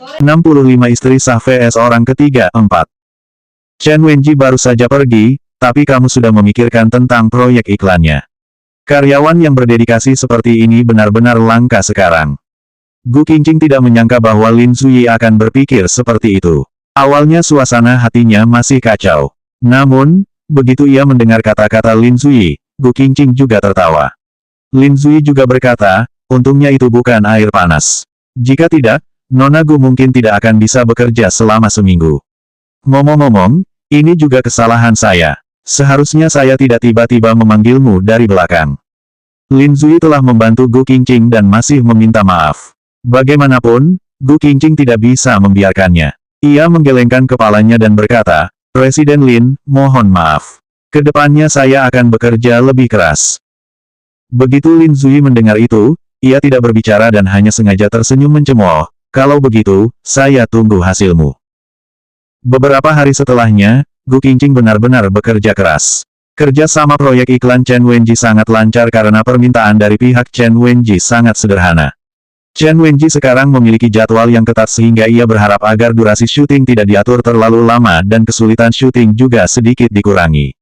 65 istri sah vs orang ketiga 4. Chen Wenji baru saja pergi, tapi kamu sudah memikirkan tentang proyek iklannya. Karyawan yang berdedikasi seperti ini benar-benar langka sekarang. Gu Qingqing tidak menyangka bahwa Lin Zuyi akan berpikir seperti itu. Awalnya suasana hatinya masih kacau. Namun, begitu ia mendengar kata-kata Lin Zuyi, Gu Qingqing juga tertawa. Lin Zuyi juga berkata, untungnya itu bukan air panas. Jika tidak, Nona Gu mungkin tidak akan bisa bekerja selama seminggu. Ngomong-ngomong, ini juga kesalahan saya. Seharusnya saya tidak tiba-tiba memanggilmu dari belakang. Lin Zuyi telah membantu Gu Qingqing dan masih meminta maaf. Bagaimanapun, Gu Qingqing tidak bisa membiarkannya. Ia menggelengkan kepalanya dan berkata, Presiden Lin, mohon maaf. Kedepannya saya akan bekerja lebih keras. Begitu Lin Zuyi mendengar itu, ia tidak berbicara dan hanya sengaja tersenyum mencemooh. Kalau begitu, saya tunggu hasilmu. Beberapa hari setelahnya, Gu Qingqing benar-benar bekerja keras. Kerja sama proyek iklan Chen Wenji sangat lancar karena permintaan dari pihak Chen Wenji sangat sederhana. Chen Wenji sekarang memiliki jadwal yang ketat sehingga ia berharap agar durasi syuting tidak diatur terlalu lama dan kesulitan syuting juga sedikit dikurangi.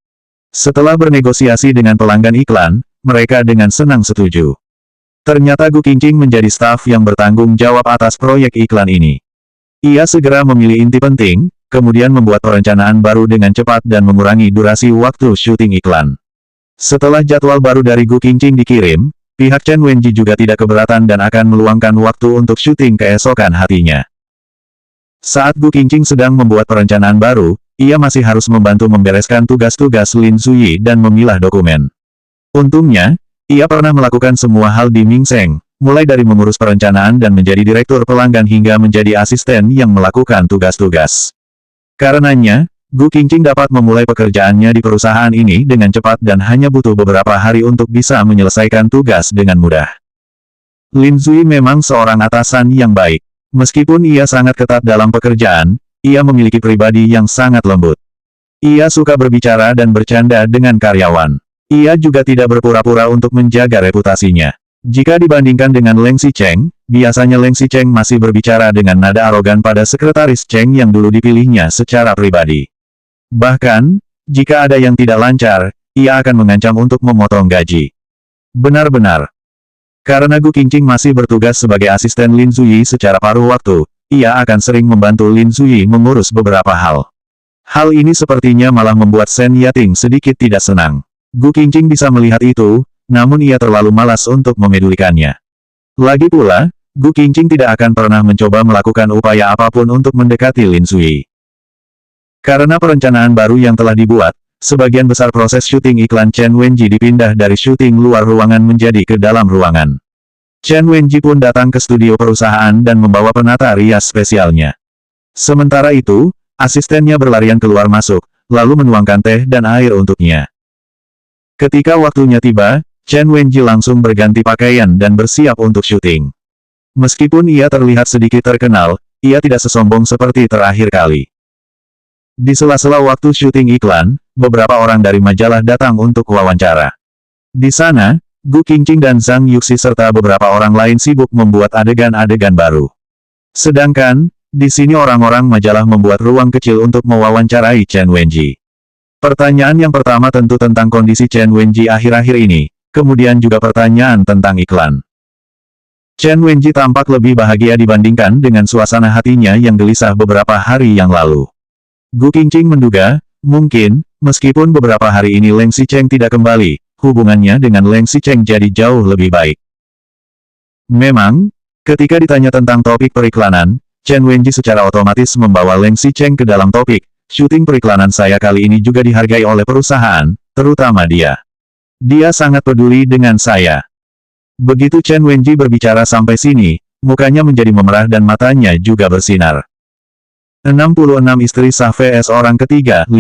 Setelah bernegosiasi dengan pelanggan iklan, mereka dengan senang setuju. Ternyata Gu Qingqing menjadi staf yang bertanggung jawab atas proyek iklan ini. Ia segera memilih inti penting, kemudian membuat perencanaan baru dengan cepat dan mengurangi durasi waktu syuting iklan. Setelah jadwal baru dari Gu Qingqing dikirim, pihak Chen Wenji juga tidak keberatan dan akan meluangkan waktu untuk syuting keesokan harinya. Saat Gu Qingqing sedang membuat perencanaan baru, ia masih harus membantu membereskan tugas-tugas Lin Zuyi dan memilah dokumen. Untungnya, ia pernah melakukan semua hal di Ming Seng, mulai dari mengurus perencanaan dan menjadi direktur pelanggan hingga menjadi asisten yang melakukan tugas-tugas. Karenanya, Gu Qingqing dapat memulai pekerjaannya di perusahaan ini dengan cepat dan hanya butuh beberapa hari untuk bisa menyelesaikan tugas dengan mudah. Lin Zuyi memang seorang atasan yang baik. Meskipun ia sangat ketat dalam pekerjaan, ia memiliki pribadi yang sangat lembut. Ia suka berbicara dan bercanda dengan karyawan. Ia juga tidak berpura-pura untuk menjaga reputasinya. Jika dibandingkan dengan Leng Xicheng, biasanya Leng Xicheng masih berbicara dengan nada arogan pada sekretaris Cheng yang dulu dipilihnya secara pribadi. Bahkan, jika ada yang tidak lancar, ia akan mengancam untuk memotong gaji. Benar-benar. Karena Gu Qingqing masih bertugas sebagai asisten Lin Zuyi secara paruh waktu, ia akan sering membantu Lin Zuyi mengurus beberapa hal. Hal ini sepertinya malah membuat Shen Yating sedikit tidak senang. Gu Qingqing bisa melihat itu, namun ia terlalu malas untuk memedulikannya. Lagi pula, Gu Qingqing tidak akan pernah mencoba melakukan upaya apapun untuk mendekati Lin Zuyi. Karena perencanaan baru yang telah dibuat, sebagian besar proses syuting iklan Chen Wenji dipindah dari syuting luar ruangan menjadi ke dalam ruangan. Chen Wenji pun datang ke studio perusahaan dan membawa penata rias spesialnya. Sementara itu, asistennya berlarian keluar masuk, lalu menuangkan teh dan air untuknya. Ketika waktunya tiba, Chen Wenji langsung berganti pakaian dan bersiap untuk syuting. Meskipun ia terlihat sedikit terkenal, ia tidak sesombong seperti terakhir kali. Di sela-sela waktu syuting iklan, beberapa orang dari majalah datang untuk wawancara. Di sana, Gu Qingqing dan Zhang Yuxi serta beberapa orang lain sibuk membuat adegan-adegan baru. Sedangkan, di sini orang-orang majalah membuat ruang kecil untuk mewawancarai Chen Wenji. Pertanyaan yang pertama tentu tentang kondisi Chen Wenji akhir-akhir ini, kemudian juga pertanyaan tentang iklan. Chen Wenji tampak lebih bahagia dibandingkan dengan suasana hatinya yang gelisah beberapa hari yang lalu. Gu Qingqing menduga, mungkin, meskipun beberapa hari ini Leng Xicheng tidak kembali, hubungannya dengan Leng Xicheng jadi jauh lebih baik. Memang, ketika ditanya tentang topik periklanan, Chen Wenji secara otomatis membawa Leng Xicheng ke dalam topik. Syuting periklanan saya kali ini juga dihargai oleh perusahaan, terutama dia. Dia sangat peduli dengan saya. Begitu Chen Wenji berbicara sampai sini, mukanya menjadi memerah dan matanya juga bersinar. 66 istri sah vs orang ketiga, 5.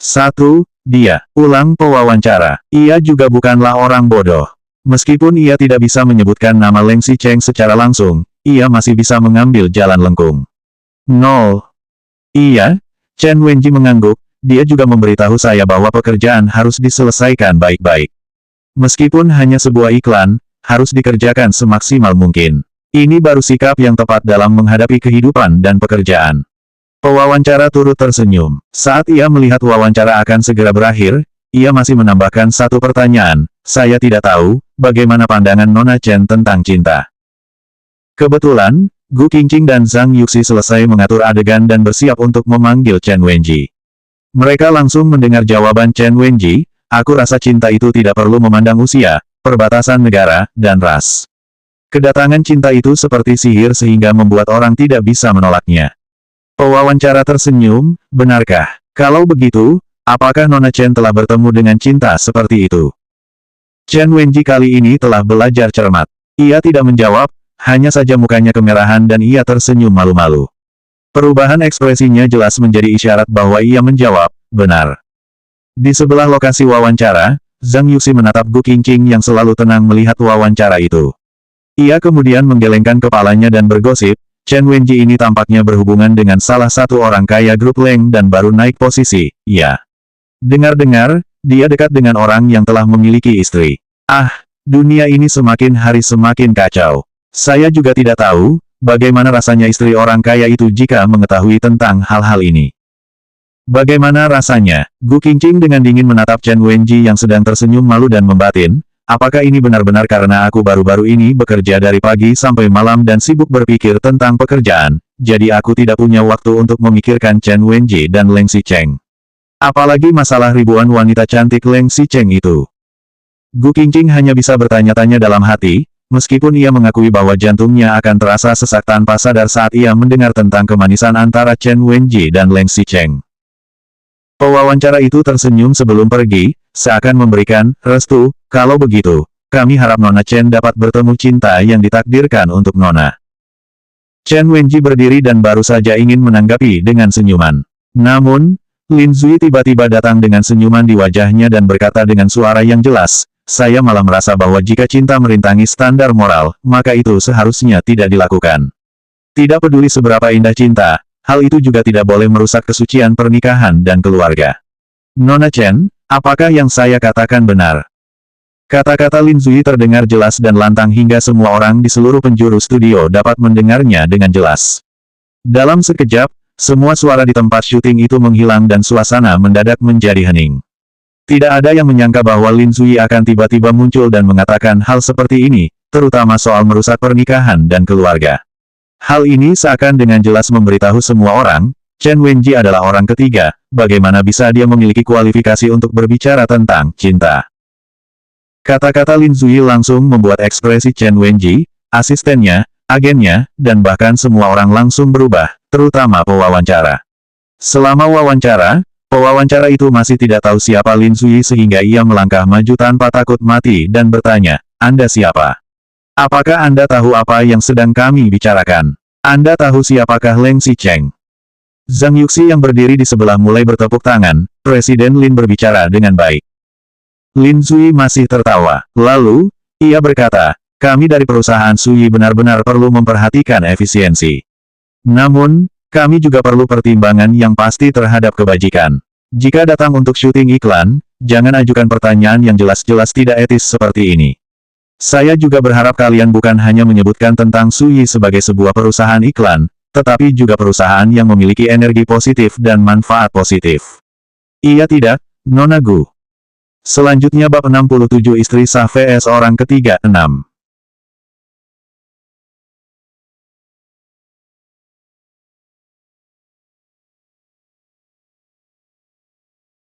1. Dia, ulang pewawancara. Ia juga bukanlah orang bodoh. Meskipun ia tidak bisa menyebutkan nama Leng Xicheng secara langsung, ia masih bisa mengambil jalan lengkung. 0. Iya. Chen Wenji mengangguk, dia juga memberitahu saya bahwa pekerjaan harus diselesaikan baik-baik. Meskipun hanya sebuah iklan, harus dikerjakan semaksimal mungkin. Ini baru sikap yang tepat dalam menghadapi kehidupan dan pekerjaan. Pewawancara turut tersenyum. Saat ia melihat wawancara akan segera berakhir, ia masih menambahkan satu pertanyaan, saya tidak tahu, bagaimana pandangan Nona Chen tentang cinta. Kebetulan, Gu Qingqing dan Zhang Yuxi selesai mengatur adegan dan bersiap untuk memanggil Chen Wenji. Mereka langsung mendengar jawaban Chen Wenji, aku rasa cinta itu tidak perlu memandang usia, perbatasan negara, dan ras. Kedatangan cinta itu seperti sihir sehingga membuat orang tidak bisa menolaknya. Pewawancara tersenyum, benarkah? Kalau begitu, apakah Nona Chen telah bertemu dengan cinta seperti itu? Chen Wenji kali ini telah belajar cermat. Ia tidak menjawab, hanya saja mukanya kemerahan dan ia tersenyum malu-malu. Perubahan ekspresinya jelas menjadi isyarat bahwa ia menjawab, benar. Di sebelah lokasi wawancara, Zhang Yuxi menatap Gu Qingqing yang selalu tenang melihat wawancara itu. Ia kemudian menggelengkan kepalanya dan bergosip, Chen Wenji ini tampaknya berhubungan dengan salah satu orang kaya grup Leng dan baru naik posisi, ya. Dengar-dengar, dia dekat dengan orang yang telah memiliki istri. Ah, dunia ini semakin hari semakin kacau. Saya juga tidak tahu, bagaimana rasanya istri orang kaya itu jika mengetahui tentang hal-hal ini. Bagaimana rasanya? Gu Qingqing dengan dingin menatap Chen Wenji yang sedang tersenyum malu dan membatin. Apakah ini benar-benar karena aku baru-baru ini bekerja dari pagi sampai malam dan sibuk berpikir tentang pekerjaan, jadi aku tidak punya waktu untuk memikirkan Chen Wenji dan Leng Xicheng. Apalagi masalah ribuan wanita cantik Leng Xicheng itu. Gu Qingqing hanya bisa bertanya-tanya dalam hati, meskipun ia mengakui bahwa jantungnya akan terasa sesak tanpa sadar saat ia mendengar tentang kemanisan antara Chen Wenji dan Leng Xicheng. Pewawancara itu tersenyum sebelum pergi, seakan memberikan restu. Kalau begitu, kami harap Nona Chen dapat bertemu cinta yang ditakdirkan untuk Nona. Chen Wenji berdiri dan baru saja ingin menanggapi dengan senyuman. Namun, Lin Zui tiba-tiba datang dengan senyuman di wajahnya dan berkata dengan suara yang jelas, saya malah merasa bahwa jika cinta merintangi standar moral, maka itu seharusnya tidak dilakukan. Tidak peduli seberapa indah cinta, hal itu juga tidak boleh merusak kesucian pernikahan dan keluarga. Nona Chen, apakah yang saya katakan benar? Kata-kata Lin Zui terdengar jelas dan lantang hingga semua orang di seluruh penjuru studio dapat mendengarnya dengan jelas. Dalam sekejap, semua suara di tempat syuting itu menghilang dan suasana mendadak menjadi hening. Tidak ada yang menyangka bahwa Lin Zui akan tiba-tiba muncul dan mengatakan hal seperti ini, terutama soal merusak pernikahan dan keluarga. Hal ini seakan dengan jelas memberitahu semua orang, Chen Wenji adalah orang ketiga, bagaimana bisa dia memiliki kualifikasi untuk berbicara tentang cinta. Kata-kata Lin Zui langsung membuat ekspresi Chen Wenji, asistennya, agennya, dan bahkan semua orang langsung berubah, terutama pewawancara. Selama pewawancara itu masih tidak tahu siapa Lin Zui sehingga ia melangkah maju tanpa takut mati dan bertanya, Anda siapa? Apakah Anda tahu apa yang sedang kami bicarakan? Anda tahu siapakah Leng Xicheng? Zhang Yuxi yang berdiri di sebelah mulai bertepuk tangan, Presiden Lin berbicara dengan baik. Lin Zui masih tertawa. Lalu, ia berkata, kami dari perusahaan Sui benar-benar perlu memperhatikan efisiensi. Namun, kami juga perlu pertimbangan yang pasti terhadap kebajikan. Jika datang untuk syuting iklan, jangan ajukan pertanyaan yang jelas-jelas tidak etis seperti ini. Saya juga berharap kalian bukan hanya menyebutkan tentang Sui sebagai sebuah perusahaan iklan, tetapi juga perusahaan yang memiliki energi positif dan manfaat positif. Iya tidak, Nona Gu? Selanjutnya bab 67 istri sah vs orang ketiga 6.